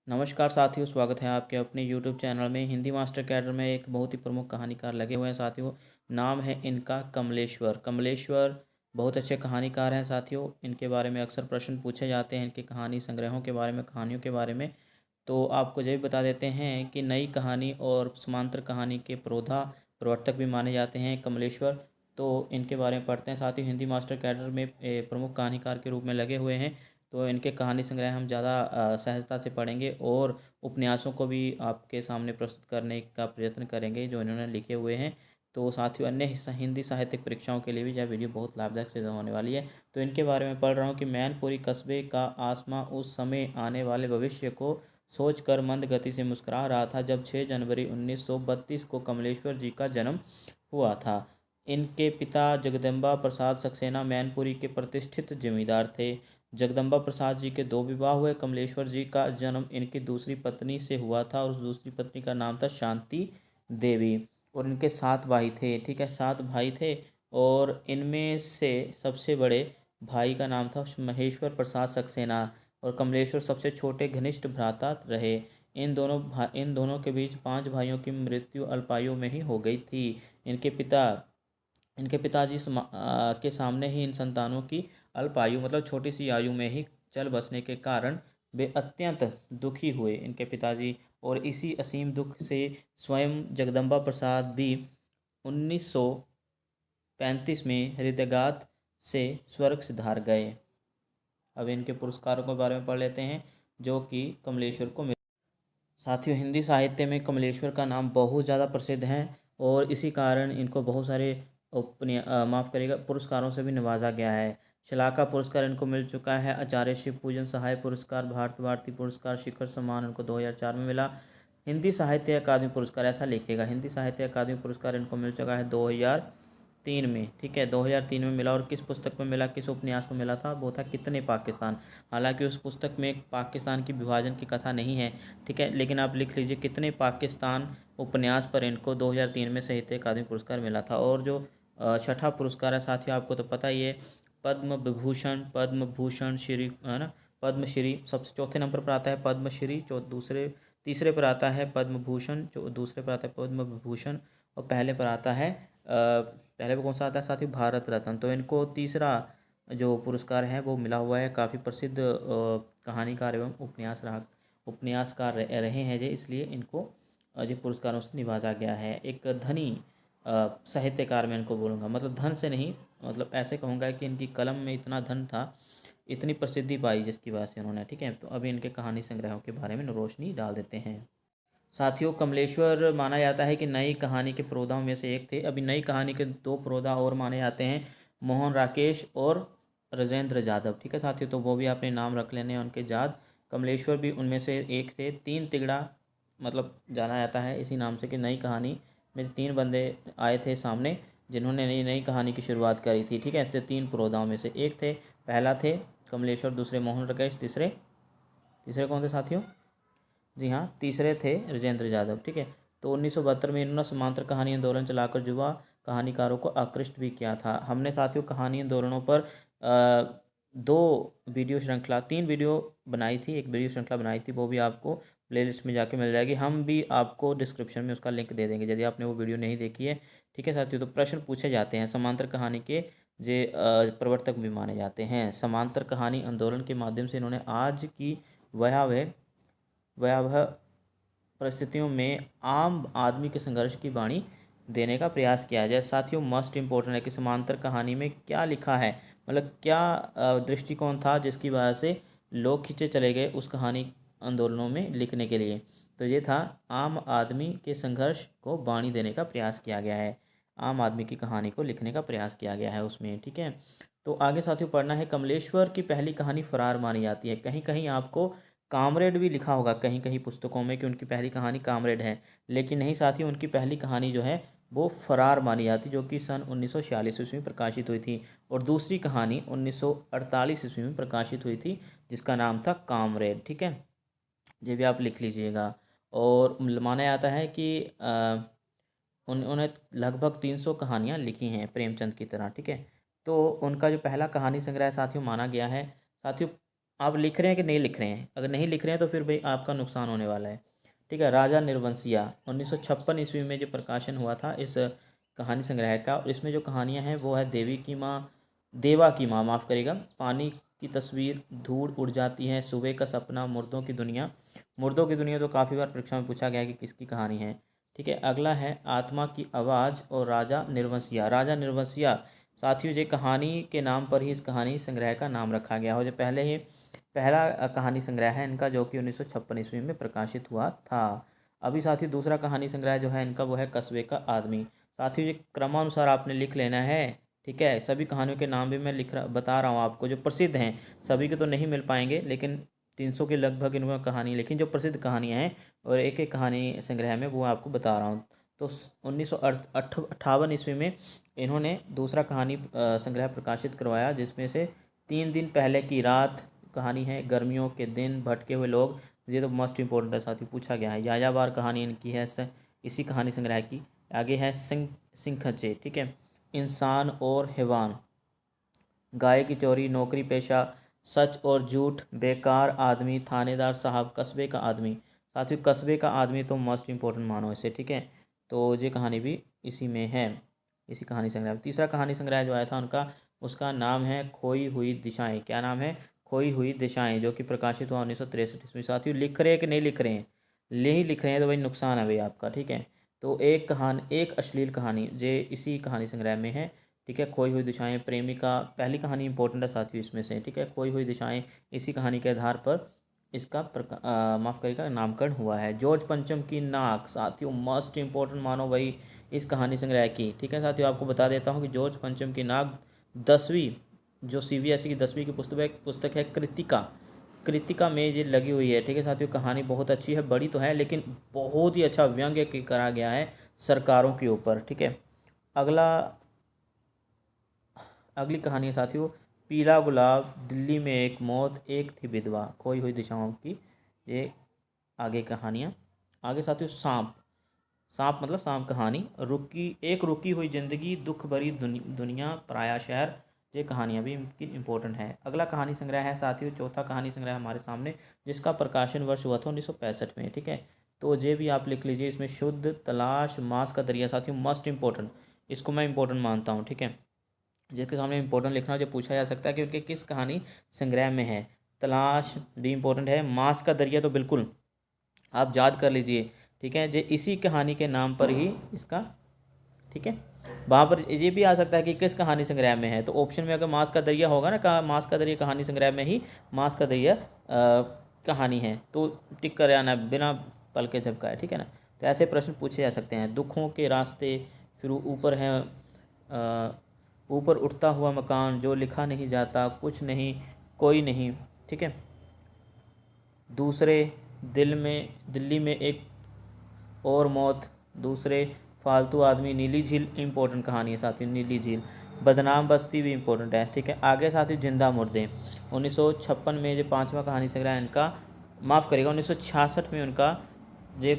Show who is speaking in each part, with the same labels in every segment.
Speaker 1: नमस्कार साथियों, स्वागत है आपके अपने यूट्यूब चैनल में। हिंदी मास्टर कैडर में एक बहुत ही प्रमुख कहानीकार लगे हुए हैं साथियों। नाम है इनका कमलेश्वर। कमलेश्वर बहुत अच्छे कहानीकार हैं साथियों। इनके बारे में अक्सर प्रश्न पूछे जाते हैं, इनके कहानी संग्रहों के बारे में, कहानियों के बारे में। तो आपको ये भी बता देते हैं कि नई कहानी और समांतर कहानी के प्रवर्तक भी माने जाते हैं कमलेश्वर। तो इनके बारे में पढ़ते हैं साथियों। हिंदी मास्टर कैडर में प्रमुख कहानीकार के रूप में लगे हुए हैं। तो इनके कहानी संग्रह हम ज़्यादा सहजता से पढ़ेंगे और उपन्यासों को भी आपके सामने प्रस्तुत करने का प्रयत्न करेंगे जो इन्होंने लिखे हुए हैं। तो साथियों, अन्य हिंदी साहित्यिक परीक्षाओं के लिए भी यह वीडियो बहुत लाभदायक सिद्ध होने वाली है। तो इनके बारे में पढ़ रहा हूँ कि मैनपुरी कस्बे का आसमां उस समय आने वाले भविष्य को सोचकर मंद गति से मुस्कुरा रहा था जब 6 जनवरी 1932 को कमलेश्वर जी का जन्म हुआ था। इनके पिता जगदम्बा प्रसाद सक्सेना मैनपुरी के प्रतिष्ठित जमींदार थे। जगदम्बा प्रसाद जी के 2 विवाह हुए। कमलेश्वर जी का जन्म इनकी दूसरी पत्नी से हुआ था और उस दूसरी पत्नी का नाम था शांति देवी। और इनके 7 भाई थे, ठीक है, 7 भाई थे। और इनमें से सबसे बड़े भाई का नाम था महेश्वर प्रसाद सक्सेना और कमलेश्वर सबसे छोटे घनिष्ठ भ्राता रहे। इन दोनों के बीच 5 भाइयों की मृत्यु अल्पायु में ही हो गई थी। इनके पिता इनके पिताजी के सामने ही इन संतानों की अल्पायु मतलब छोटी सी आयु में ही चल बसने के कारण वे अत्यंत दुखी हुए इनके पिताजी। और इसी असीम दुख से स्वयं जगदम्बा प्रसाद भी 1935 में हृदयघात से स्वर्ग सिधार गए। अब इनके पुरस्कारों के बारे में पढ़ लेते हैं जो कि कमलेश्वर को मिले। साथियों, हिंदी साहित्य में कमलेश्वर का नाम बहुत ज़्यादा प्रसिद्ध है और इसी कारण इनको बहुत सारे माफ़ करिएगा पुरस्कारों से भी नवाजा गया है। शलाका पुरस्कार इनको मिल चुका है। आचार्य शिव पूजन सहाय पुरस्कार, भारत भारती पुरस्कार, शिखर सम्मान इनको 2004 में मिला। हिंदी साहित्य अकादमी पुरस्कार ऐसा लिखेगा, हिंदी साहित्य अकादमी पुरस्कार इनको मिल चुका है 2003 में, ठीक है, 2003 में मिला। और किस पुस्तक में मिला, किस उपन्यास में मिला था, वो था कितने पाकिस्तान। हालांकि उस पुस्तक में पाकिस्तान की विभाजन की कथा नहीं है, ठीक है, लेकिन आप लिख लीजिए कितने पाकिस्तान उपन्यास पर इनको 2003 में साहित्य अकादमी पुरस्कार मिला था। और जो छठा पुरस्कार है साथियों, आपको तो पता ही है, पद्म विभूषण, पद्म भूषण श्री, है ना, पद्मश्री सबसे चौथे नंबर पर आता है पद्मश्री, तीसरे पर आता है पद्म भूषण, जो दूसरे पर आता है पद्म विभूषण और पहले पर आता है पहले पर कौन सा आता है साथियों, भारत रत्न। तो इनको तीसरा जो पुरस्कार है वो मिला हुआ है। काफ़ी प्रसिद्ध कहानीकार एवं उपन्यासकार रहे हैं, जो इसलिए इनको जो पुरस्कारों से निवाजा गया है। एक धनी साहित्यकार मैं इनको बोलूँगा, मतलब धन से नहीं, मतलब ऐसे कहूँगा कि इनकी कलम में इतना धन था, इतनी प्रसिद्धि पाई जिसकी वजह से उन्होंने, ठीक है। तो अभी इनके कहानी संग्रहों के बारे में रोशनी डाल देते हैं। साथियों, कमलेश्वर माना जाता है कि नई कहानी के प्रोधाओं में से एक थे। अभी नई कहानी के 2 प्रोधा और माने जाते हैं, मोहन राकेश और राजेंद्र जाधव, ठीक है साथियों, तो वो भी अपने नाम रख लेने हैं उनके जाद। कमलेश्वर भी उनमें से एक थे। 3 तिगड़ा मतलब जाना जाता है इसी नाम से कि नई कहानी में 3 बंदे आए थे सामने जिन्होंने नई नई कहानी की शुरुआत करी थी, ठीक है। तो 3 प्रोधाओं में से एक थे, पहला थे कमलेश्वर, दूसरे मोहन राकेश, तीसरे तीसरे कौन थे साथियों, जी हाँ, तीसरे थे राजेंद्र जाधव, ठीक है। तो 1972 में इन्होंने समांतर कहानी आंदोलन चलाकर युवा कहानीकारों को आकृष्ट भी किया था। हमने साथियों कहानी आंदोलनों पर 2 वीडियो श्रृंखला, 3 वीडियो बनाई थी, एक वीडियो श्रृंखला बनाई थी, वो भी आपको प्लेलिस्ट में जाके मिल जाएगी। हम भी आपको डिस्क्रिप्शन में उसका लिंक दे देंगे यदि आपने वो वीडियो नहीं देखी है, ठीक है साथियों। तो प्रश्न पूछे जाते हैं, समांतर कहानी के जे प्रवर्तक भी माने जाते हैं। समांतर कहानी आंदोलन के माध्यम से इन्होंने आज की भयावह भयावह परिस्थितियों में आम आदमी के संघर्ष की वाणी देने का प्रयास किया जाए। साथियों, मोस्ट इम्पोर्टेंट है कि समांतर कहानी में क्या लिखा है, मतलब क्या दृष्टिकोण था जिसकी वजह से लोग खींचे चले गए उस कहानी आंदोलनों में लिखने के लिए। तो ये था, आम आदमी के संघर्ष को वाणी देने का प्रयास किया गया है, आम आदमी की कहानी को लिखने का प्रयास किया गया है उसमें, ठीक है। तो आगे साथियों पढ़ना है, कमलेश्वर की पहली कहानी फरार मानी जाती है। कहीं कहीं आपको कामरेड भी लिखा होगा, कहीं कहीं पुस्तकों में, कि उनकी पहली कहानी कामरेड है, लेकिन नहीं साथियों, उनकी पहली कहानी जो है वो फरार मानी जाती, जो कि सन 1946 ईस्वी में प्रकाशित हुई थी। और दूसरी कहानी 1948 ईस्वी में प्रकाशित हुई थी जिसका नाम था कामरेड, ठीक है, ये भी आप लिख लीजिएगा। और माना जाता है कि उन्होंने लगभग 300 कहानियाँ लिखी हैं प्रेमचंद की तरह, ठीक है। तो उनका जो पहला कहानी संग्रह साथियों माना गया है, साथियों आप लिख रहे हैं कि नहीं लिख रहे हैं? अगर नहीं लिख रहे हैं तो फिर भाई आपका नुकसान होने वाला है। ठीक है, राजा निर्वंशिया 1956 ईस्वी में जो प्रकाशन हुआ था इस कहानी संग्रह का, और इसमें जो कहानियाँ हैं वो है देवी की माँ, देवा की माँ, माफ़ करिएगा, पानी की तस्वीर, धूल उड़ जाती है, सुबह का सपना, मुर्दों की दुनिया। मुर्दों की दुनिया तो काफ़ी बार परीक्षा में पूछा गया है कि किसकी कहानी है। ठीक है, अगला है आत्मा की आवाज़ और राजा निर्वंशिया। राजा निर्वंशिया साथियों ये कहानी के नाम पर ही इस कहानी संग्रह का नाम रखा गया हो, जो पहले ही पहला कहानी संग्रह है इनका, जो कि 1956 ईस्वी में प्रकाशित हुआ था। अभी साथियों दूसरा कहानी संग्रह जो है इनका वो है कस्बे का आदमी। साथियों ये क्रमानुसार आपने लिख लेना है। ठीक है, सभी कहानियों के नाम भी मैं बता रहा हूँ आपको, जो प्रसिद्ध हैं। सभी के तो नहीं मिल पाएंगे, लेकिन 300 के लगभग इनका कहानी, लेकिन जो प्रसिद्ध कहानियाँ हैं और एक एक कहानी संग्रह में वो आपको बता रहा हूँ। तो 1958 ईस्वी में इन्होंने दूसरा कहानी संग्रह प्रकाशित करवाया, जिसमें से 3 दिन पहले की रात कहानी है, गर्मियों के दिन, भटके हुए लोग, ये तो मोस्ट इंपॉर्टेंट है साथी, पूछा गया है। यायावार कहानी इनकी है इसी कहानी संग्रह की। आगे है सिंखचे। ठीक है, इंसान और हैवान, गाय की चोरी, नौकरी पेशा, सच और झूठ, बेकार आदमी, थानेदार साहब, कस्बे का आदमी। साथियों कस्बे का आदमी तो मोस्ट इंपॉर्टेंट मानो इसे। ठीक है, तो ये कहानी भी इसी में है, इसी कहानी संग्रह में। तीसरा कहानी संग्रह जो आया था उनका, उसका नाम है खोई हुई दिशाएं। क्या नाम है? खोई हुई दिशाएं, जो कि प्रकाशित हुआ 1963 ईस्वी। साथियों लिख रहे हैं कि नहीं लिख रहे हैं? नहीं लिख रहे हैं तो भाई नुकसान है भाई आपका। ठीक है, तो एक अश्लील कहानी जे इसी कहानी संग्रह में है। ठीक है, खोई हुई दिशाएं, प्रेमिका, पहली कहानी इंपॉर्टेंट है साथियों इसमें से। ठीक है, खोई हुई दिशाएं इसी कहानी के आधार पर इसका माफ़ करिएगा नामकरण हुआ है। जॉर्ज पंचम की नाक साथियों मोस्ट इंपॉर्टेंट मानो भाई इस कहानी संग्रह की। ठीक है साथियों, आपको बता देता हूँ कि जॉर्ज पंचम की नाक 10वीं, जो CBSE की 10वीं की पुस्तक है कृतिका, कृतिका में ये लगी हुई है। ठीक है साथियों, कहानी बहुत अच्छी है, बड़ी तो है लेकिन बहुत ही अच्छा व्यंग्य करा गया है सरकारों के ऊपर। ठीक है, अगला अगली कहानी है साथियों, पीला गुलाब, दिल्ली में एक मौत, एक थी विधवा, खोई हुई दिशाओं की। ये आगे कहानियाँ। आगे साथियों सांप, सांप मतलब सांप कहानी, रुकी हुई जिंदगी, दुख भरी दुनिया, पराया शहर। ये कहानियाँ भी इनकी इंपॉर्टेंट है। अगला कहानी संग्रह है साथियों, चौथा कहानी संग्रह हमारे सामने, जिसका प्रकाशन वर्ष हुआ था 1965 में। ठीक है, तो ये भी आप लिख लीजिए। इसमें शुद्ध, तलाश, मांस का दरिया साथियों मस्ट इंपॉर्टेंट, इसको मैं इंपॉर्टेंट मानता हूँ। ठीक है, जिसके सामने इंपॉर्टेंट लिखना, जो पूछा जा सकता है कि उनके किस कहानी संग्रह में है। तलाश भी इंपॉर्टेंट है, मांस का दरिया तो बिल्कुल आप याद कर लीजिए। ठीक है, जो इसी कहानी के नाम पर ही इसका, ठीक है, वहाँ पर ये भी आ सकता है कि किस कहानी संग्रह में है। तो ऑप्शन में अगर मांस का दरिया होगा ना, कहा मांस का दरिया कहानी संग्रह में ही मांस का दरिया कहानी है, तो टिक कर आना बिना पल के झपकाए। ठीक है ना, तो ऐसे प्रश्न पूछे जा सकते हैं। दुखों के रास्ते, फिर ऊपर है ऊपर उठता हुआ मकान, जो लिखा नहीं जाता, कुछ नहीं, कोई नहीं। ठीक है, दूसरे, दिल्ली में एक और मौत, दूसरे, फालतू आदमी, नीली झील इंपॉर्टेंट कहानी है साथी, नीली झील, बदनाम बस्ती भी इंपॉर्टेंट है। ठीक है, आगे साथी जिंदा मुर्दे 1956 में जो पांचवा कहानी संग्रह है इनका, माफ़ करिएगा 1966 में उनका ये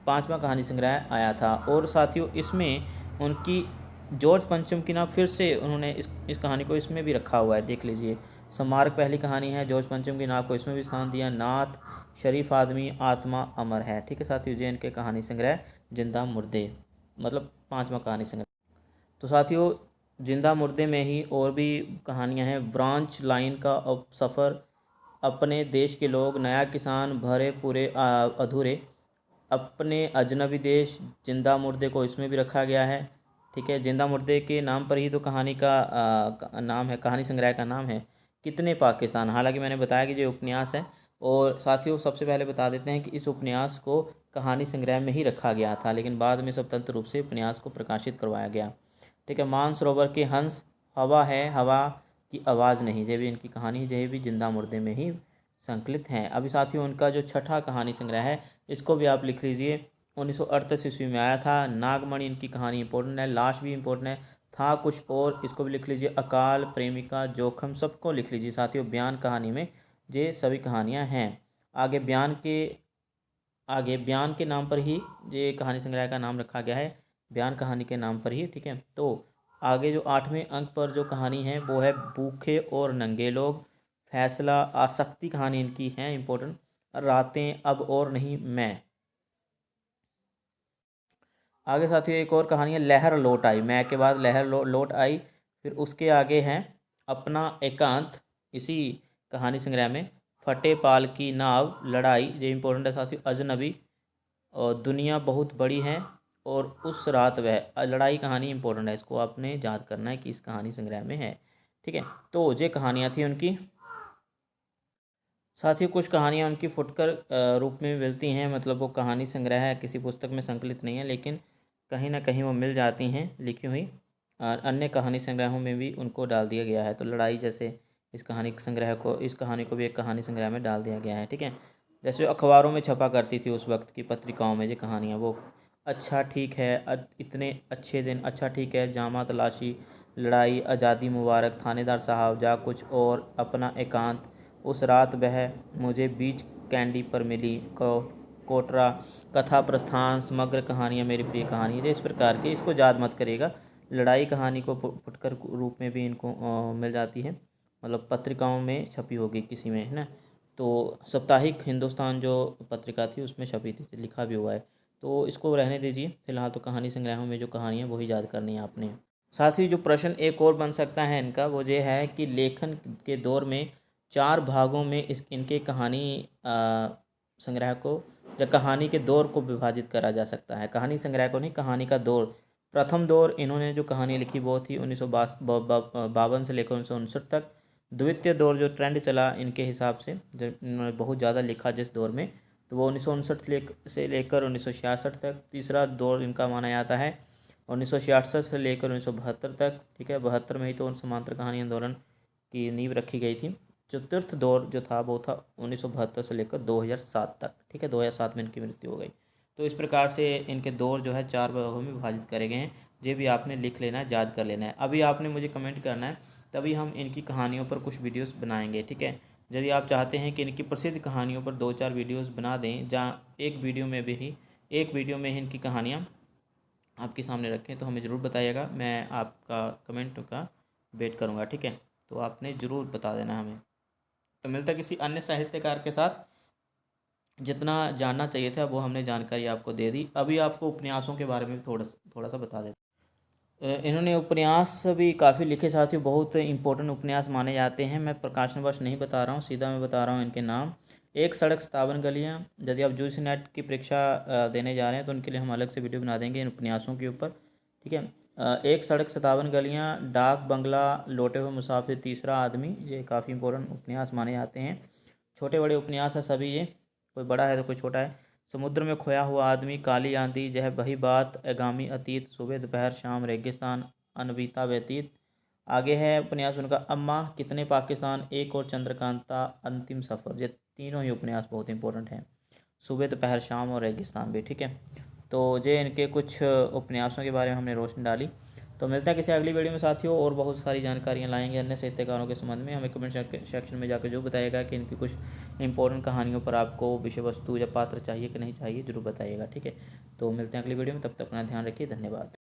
Speaker 1: पांचवा कहानी संग्रह आया था। और साथियों इसमें उनकी जॉर्ज पंचम की ना फिर से उन्होंने इस कहानी को इसमें भी रखा हुआ है, देख लीजिए। स्मारक पहली कहानी है, जॉर्ज पंचम की नाम को इसमें भी स्थान दिया। नाथ, शरीफ आदमी, आत्मा, अमर है। ठीक है साथियों, जैन के कहानी संग्रह जिंदा मुर्दे, मतलब पांचवा कहानी संग्रह। तो साथियों जिंदा मुर्दे में ही और भी कहानियां हैं। ब्रांच लाइन का सफ़र, अपने देश के लोग, नया किसान, भरे पूरे अधूरे, अपने अजनबी देश, जिंदा मुर्दे को इसमें भी रखा गया है। ठीक है, जिंदा मुर्दे के नाम पर ही तो कहानी का नाम है, कहानी संग्रह का नाम है कितने पाकिस्तान। हालांकि मैंने बताया कि जो उपन्यास है, और साथियों सबसे पहले बता देते हैं कि इस उपन्यास को कहानी संग्रह में ही रखा गया था, लेकिन बाद में स्वतंत्र रूप से उपन्यास को प्रकाशित करवाया गया। ठीक है, मानसरोवर के हंस, हवा है, हवा की आवाज़ नहीं, ये भी इनकी कहानी, ये भी जिंदा मुर्दे में ही संकलित हैं। अभी साथियों उनका जो छठा कहानी संग्रह है, इसको भी आप लिख लीजिए, 1938 ईस्वी में आया था। नागमणि इनकी कहानी इंपॉर्टेंट है, लाश भी इंपॉर्टेंट है, था कुछ और, इसको भी लिख लीजिए। अकाल, प्रेमिका, जोखम, सबको लिख लीजिए साथियों। बयान कहानी में ये सभी कहानियाँ हैं। आगे बयान के नाम पर ही ये कहानी संग्रह का नाम रखा गया है, बयान कहानी के नाम पर ही। ठीक है, तो आगे जो 8वें अंक पर जो कहानी है वो है भूखे और नंगे लोग, फैसला, आसक्ति कहानी इनकी है इम्पोर्टेंट, रातें अब और नहीं मैं। आगे साथियों एक और कहानी है लहर लौट आई, मैं के बाद लहर लौट आई। फिर उसके आगे हैं अपना एकांत, इसी कहानी संग्रह में फटे पाल की नाव, लड़ाई, ये इंपॉर्टेंट है साथियों, अजनबी, और दुनिया बहुत बड़ी है, और उस रात वह। लड़ाई कहानी इंपॉर्टेंट है, इसको आपने याद करना है कि इस कहानी संग्रह में है। ठीक है, तो ये कहानियाँ थी उनकी। साथियों कुछ कहानियाँ उनकी फुटकर रूप में मिलती हैं, मतलब वो कहानी संग्रह है, किसी पुस्तक में संकलित नहीं है, लेकिन कहीं ना कहीं वो मिल जाती हैं लिखी हुई। अन्य कहानी संग्रहों में भी उनको डाल दिया गया है। तो लड़ाई जैसे इस कहानी संग्रह को, इस कहानी को भी एक कहानी संग्रह में डाल दिया गया है। ठीक है, जैसे अखबारों में छपा करती थी उस वक्त की पत्रिकाओं में ये कहानियाँ, वो अच्छा ठीक है, इतने अच्छे दिन, अच्छा ठीक है, जामा तलाशी, लड़ाई, आज़ादी मुबारक, थानेदार साहब, जा कुछ और, अपना एकांत, उस रात वह, मुझे बीच कैंडी पर मिली, कोटरा, कथा प्रस्थान, समग्र कहानियाँ, मेरी प्रिय कहानी, है इस प्रकार के। इसको याद मत करिएगा। लड़ाई कहानी को फुटकर रूप में भी इनको मिल जाती है, मतलब पत्रिकाओं में छपी होगी किसी में, है ना। तो साप्ताहिक हिंदुस्तान जो पत्रिका थी उसमें छपी थी, लिखा भी हुआ है। तो इसको रहने दीजिए फिलहाल, तो कहानी संग्रहों में जो कहानी है वही याद करनी है आपने। साथ ही जो प्रश्न एक और बन सकता है इनका, वो ये है कि लेखन के दौर में 4 भागों में इनके कहानी संग्रह को, या कहानी के दौर को विभाजित करा जा सकता है। कहानी संग्रह को नहीं, कहानी का दौर। प्रथम दौर इन्होंने जो कहानी लिखी वो थी 1952 से लेकर 1959 तक। द्वितीय दौर जो ट्रेंड चला इनके हिसाब से, जब इन्होंने बहुत ज़्यादा लिखा जिस दौर में, तो वो 1959 से लेकर 1966 तक। तीसरा दौर इनका माना जाता है 1966 से लेकर 1972 तक। ठीक है, 72 में ही तो समांतर कहानी आंदोलन की नींव रखी गई थी। चतुर्थ दौर जो था वो था 1972 से लेकर 2007 तक। ठीक है, 2007 में इनकी मृत्यु हो गई। तो इस प्रकार से इनके दौर जो है 4 भागों में विभाजित करे गए हैं। ये भी आपने लिख लेना है, याद कर लेना है। अभी आपने मुझे कमेंट करना है, तभी हम इनकी कहानियों पर कुछ वीडियोस बनाएंगे। ठीक है, यदि आप चाहते हैं कि इनकी प्रसिद्ध कहानियों पर 2-4 वीडियोस बना दें, जहाँ एक वीडियो में ही इनकी कहानियाँ आपके सामने रखें, तो हमें ज़रूर बताइएगा। मैं आपका कमेंट का वेट करूँगा। ठीक है, तो आपने ज़रूर बता देना हमें। तो मिलता है किसी अन्य साहित्यकार के साथ। जितना जानना चाहिए था वो हमने जानकारी आपको दे दी। अभी आपको उपन्यासों के बारे में थोड़ा सा बता देते। इन्होंने उपन्यास भी काफ़ी लिखे, साथियों बहुत इंपॉर्टेंट उपन्यास माने जाते हैं। मैं प्रकाशनवश नहीं बता रहा हूँ, सीधा मैं बता रहा हूँ इनके नाम। एक सड़क 57 गलियाँ, यदि आप यूजी नेट की परीक्षा देने जा रहे हैं तो उनके लिए हम अलग से वीडियो बना देंगे इन उपन्यासों के ऊपर। ठीक है, एक सड़क 57 गलियाँ, डाक बंगला, लौटे हुए मुसाफिर, तीसरा आदमी, ये काफ़ी इंपॉर्टेंट उपन्यास माने जाते हैं। छोटे बड़े उपन्यास है सभी ये, कोई बड़ा है तो कोई छोटा है। समुद्र में खोया हुआ आदमी, काली आंधी, यह वही बात, आगामी अतीत, सुबह दोपहर शाम, रेगिस्तान, अनबीता व्यतीत। आगे है उपन्यास उनका अम्मा, कितने पाकिस्तान, एक और चंद्रकांता, अंतिम सफ़र। ये तीनों ही उपन्यास बहुत इंपॉर्टेंट हैं, सुबह दोपहर शाम और रेगिस्तान भी। ठीक है, तो ये इनके कुछ उपन्यासों के बारे में हमने रोशनी डाली। तो मिलता है किसी अगली वीडियो में साथियों, और बहुत सारी जानकारियाँ लाएंगे अन्य साहित्यकारों के संबंध में। हमें कमेंट सेक्शन में जाकर जो बताइएगा कि इनकी कुछ इंपॉर्टेंट कहानियों पर आपको विषय वस्तु या पात्र चाहिए कि नहीं चाहिए, जरूर बताइएगा। ठीक है, तो मिलते हैं अगली वीडियो में, तब तक अपना ध्यान रखिए, धन्यवाद।